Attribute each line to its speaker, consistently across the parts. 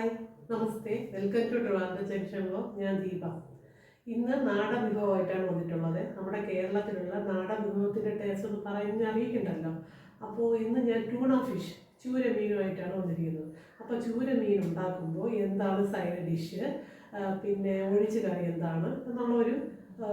Speaker 1: Hi നമസ്തേ welcome to Trivandrum junction vlog. ഞാൻ ദീപ. ഇന്ന് നാടൻ വിഭവമായിട്ടാണ് വന്നിട്ടുള്ളത്. നമ്മുടെ കേരളത്തിലുള്ള നാടൻ വിഭവത്തിൻ്റെ ടേസ്റ്റ് ഒന്ന് പറഞ്ഞ് അറിയിക്കണ്ടല്ലോ. അപ്പോൾ ഇന്ന് ഞാൻ ട്യൂണ ഫിഷ് ചൂര മീനുമായിട്ടാണ് വന്നിരിക്കുന്നത്. അപ്പോൾ ചൂര മീൻ ഉണ്ടാക്കുമ്പോൾ എന്താണ് സൈഡ് ഡിഷ്, പിന്നെ ഒഴിച്ച് കറി എന്താണ് എന്നുള്ളൊരു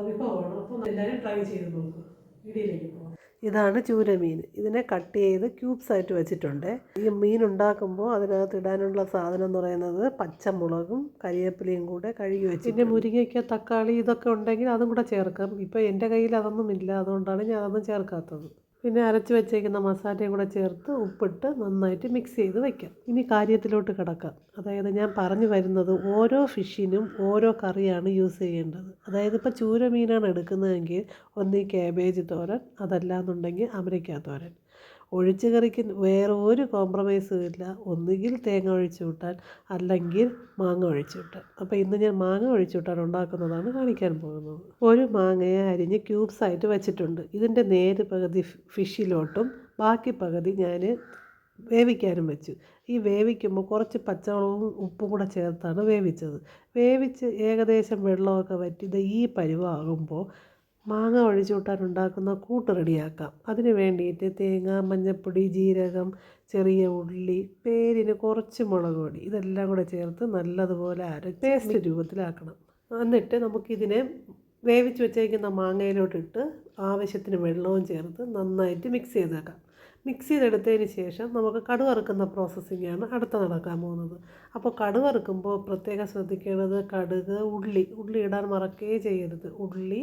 Speaker 1: വിഭവമാണ്. അപ്പോൾ എല്ലാവരും ട്രൈ ചെയ്ത് നോക്കുക. വീഡിയോയിലേക്ക് പോകാം. ഇതാണ് ചൂരമീൻ. ഇതിനെ കട്ട് ചെയ്ത് ക്യൂബ്സ് ആയിട്ട് വെച്ചിട്ടുണ്ട്. ഈ മീൻ ഉണ്ടാക്കുമ്പോൾ അതിനകത്ത് ഇടാനുള്ള സാധനം എന്ന് പറയുന്നത് പച്ചമുളകും കരിവേപ്പിലയും കൂടെ കഴുകി വെച്ച്, പിന്നെ മുരിങ്ങയ്ക്ക, തക്കാളി ഇതൊക്കെ ഉണ്ടെങ്കിൽ അതും കൂടെ ചേർക്കാം. ഇപ്പോൾ എൻ്റെ കയ്യിൽ അതൊന്നും ഇല്ല, അതുകൊണ്ടാണ് ഞാൻ അതൊന്നും ചേർക്കാത്തത്. പിന്നെ അരച്ച് വെച്ചേക്കുന്ന മസാലയും കൂടെ ചേർത്ത് ഉപ്പിട്ട് നന്നായിട്ട് മിക്സ് ചെയ്ത് വയ്ക്കാം. ഇനി കാര്യത്തിലോട്ട് കിടക്കാം. അതായത് ഞാൻ പറഞ്ഞു വരുന്നത് ഓരോ ഫിഷിനും ഓരോ കറിയാണ് യൂസ് ചെയ്യേണ്ടത്. അതായത് ഇപ്പോൾ ചൂര മീനാണ് എടുക്കുന്നതെങ്കിൽ ഒന്നീ കാബേജ് തോരൻ, അതല്ലാന്നുണ്ടെങ്കിൽ അമരയ്ക്ക തോരൻ. ഒഴിച്ച് കറിക്ക് വേറെ ഒരു കോംപ്രമൈസും ഇല്ല. ഒന്നുകിൽ തേങ്ങ ഒഴിച്ച് വിട്ടാൽ, അല്ലെങ്കിൽ മാങ്ങ ഒഴിച്ച് വിട്ടാൽ. അപ്പോൾ ഇന്ന് ഞാൻ മാങ്ങ ഒഴിച്ച് വിട്ടാൽ ഉണ്ടാക്കുന്നതാണ് കാണിക്കാൻ പോകുന്നത്. ഒരു മാങ്ങയെ അരിഞ്ഞ് ക്യൂബ്സായിട്ട് വെച്ചിട്ടുണ്ട്. ഇതിൻ്റെ നേര് പകുതി ഫിഷിലോട്ടും ബാക്കി പകുതി ഞാൻ വേവിക്കാനും വെച്ചു. ഈ വേവിക്കുമ്പോൾ കുറച്ച് പച്ചവെള്ളവും ഉപ്പും കൂടെ ചേർത്താണ് വേവിച്ചത്. വേവിച്ച് ഏകദേശം വെള്ളമൊക്കെ വറ്റി ഈ പരുവാകുമ്പോൾ മാങ്ങ ഒഴിച്ചു വിട്ടാൻ ഉണ്ടാക്കുന്ന കൂട്ട് റെഡിയാക്കാം. അതിന് വേണ്ടിയിട്ട് തേങ്ങ, മഞ്ഞൾപ്പൊടി, ജീരകം, ചെറിയ ഉള്ളി, പേരിന് കുറച്ച് മുളക് പൊടി, ഇതെല്ലാം കൂടെ ചേർത്ത് നല്ലതുപോലെ അരച്ച് പേസ്റ്റ് രൂപത്തിലാക്കണം. എന്നിട്ട് നമുക്കിതിനെ വേവിച്ച് വെച്ചേക്കുന്ന മാങ്ങയിലോട്ടിട്ട് ആവശ്യത്തിന് വെള്ളവും ചേർത്ത് നന്നായിട്ട് മിക്സ് ചെയ്തേക്കാം. മിക്സ് ചെയ്തെടുത്തതിന് ശേഷം നമുക്ക് കടുക് വറുക്കുന്ന പ്രോസസ്സിങ്ങാണ് അടുത്ത നടക്കാൻ പോകുന്നത്. അപ്പോൾ കടുക് വറുക്കുമ്പോൾ പ്രത്യേകം ശ്രദ്ധിക്കേണ്ടത് കടുക്, ഉള്ളി ഇടാൻ മറക്കുകയേ ചെയ്യരുത്. ഉള്ളി,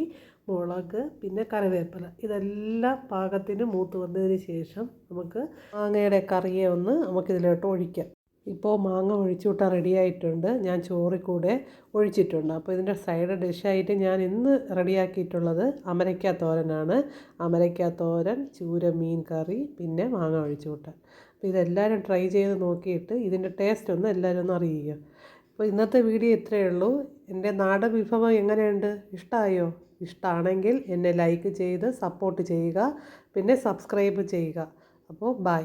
Speaker 1: മുളക്, പിന്നെ കറിവേപ്പില, ഇതെല്ലാം പാകത്തിന് മൂത്ത് വന്നതിന് ശേഷം നമുക്ക് മാങ്ങയുടെ കറിയെ നമുക്കിതിലോട്ട് ഒഴിക്കാം. ഇപ്പോൾ മാങ്ങ ഒഴിച്ചു വിട്ടാൽ റെഡിയായിട്ടുണ്ട്. ഞാൻ ചോറിൽ കൂടെ ഒഴിച്ചിട്ടുണ്ട്. അപ്പോൾ ഇതിൻ്റെ സൈഡ് ഡിഷായിട്ട് ഞാൻ ഇന്ന് റെഡിയാക്കിയിട്ടുള്ളത് അമരയ്ക്ക തോരനാണ്. അമരയ്ക്ക തോരൻ, ചൂര മീൻ കറി, പിന്നെ മാങ്ങ ഒഴിച്ചു വിട്ടാൽ. അപ്പോൾ ഇതെല്ലാവരും ട്രൈ ചെയ്ത് നോക്കിയിട്ട് ഇതിൻ്റെ ടേസ്റ്റ് എല്ലാവരും ഒന്ന് അറിയുക. അപ്പോൾ ഇന്നത്തെ വീഡിയോ ഇത്രയേ ഉള്ളൂ. എൻ്റെ നാടൻ വിഭവം എങ്ങനെയുണ്ട്? ഇഷ്ടമായോ? ഇഷ്ടമാണെങ്കിൽ എന്നെ ലൈക്ക് ചെയ്ത് സപ്പോർട്ട് ചെയ്യുക, പിന്നെ സബ്സ്ക്രൈബ് ചെയ്യുക. അപ്പോൾ ബൈ.